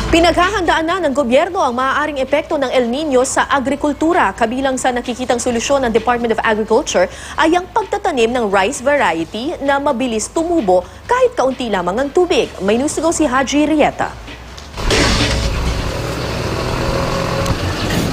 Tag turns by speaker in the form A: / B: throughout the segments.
A: Pinaghahandaan na ng gobyerno ang maaaring epekto ng El Nino sa agrikultura. Kabilang sa nakikitang solusyon ng Department of Agriculture ay ang pagtatanim ng rice variety na mabilis tumubo kahit kaunti lamang ang tubig. May nusugaw si Haji Rieta.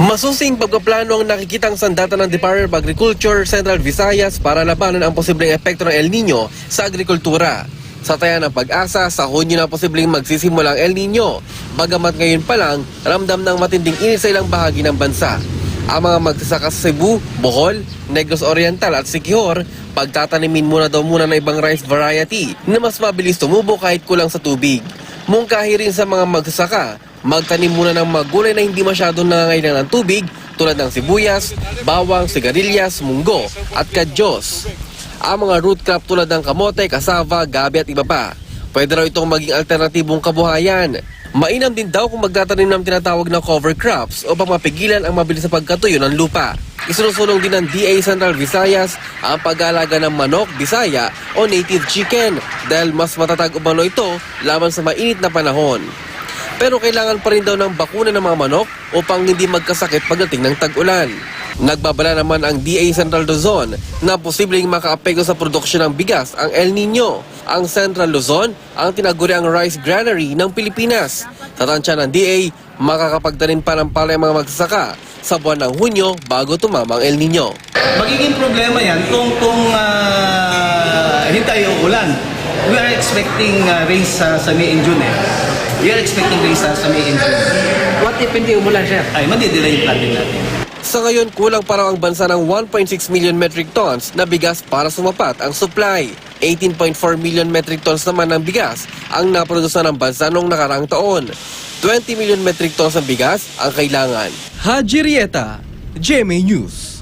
B: Masusing pagpaplano ang nakikitang sandata ng Department of Agriculture Central Visayas para labanan ang posibleng epekto ng El Nino sa agrikultura. Sa taya ng pag-asa, sa Hunyo na posibleng magsisimula ang El Nino. Bagamat ngayon pa lang, ramdam ng matinding init sa ilang bahagi ng bansa. Ang mga magsasaka sa Cebu, Bohol, Negros Oriental at Siquijor, pagtatanimin muna ng ibang rice variety na mas mabilis tumubo kahit kulang sa tubig. Mungkahi rin sa mga magsasaka, magtanim muna ng mga gulay na hindi masyadong nangangailangan ng tubig tulad ng sibuyas, bawang, sigarilyas, munggo at kadyos. Ang mga root crop tulad ng kamote, kasava, gabi at iba pa. Pwede raw itong maging alternatibong kabuhayan. Mainam din daw kung magtatanim ng tinatawag na cover crops upang mapigilan ang mabilis na pagkatuyo ng lupa. Isinusulong din ng DA Central Visayas ang pag-aalaga ng manok, bisaya o native chicken dahil mas matatag umano ito laban sa mainit na panahon. Pero kailangan pa rin daw ng bakuna ng mga manok upang hindi magkasakit pagdating ng tag-ulan. Nagbabala naman ang DA Central Luzon na posibleng makaapekto sa produksyon ng bigas ang El Nino. Ang Central Luzon ang tinaguriang rice granary ng Pilipinas. Sa tansya ng DA, makakapagtanim pa ng palay ang mga magsasaka sa buwan ng Hunyo bago tumama ang El Nino.
C: Magiging problema yan kung hintay o ulan. We are expecting rains sa May and June We are expecting rains sa May and June.
D: What if hindi umulan, sir?
C: Ay, madidelay yung planting natin.
B: Sa ngayon, kulang pa raw ang bansa ng 1.6 million metric tons na bigas para sumapat ang supply. 18.4 million metric tons naman ng bigas ang naprodusa ng bansa noong nakarang taon. 20 million metric tons ng bigas ang kailangan. Haji Rieta, GMA News.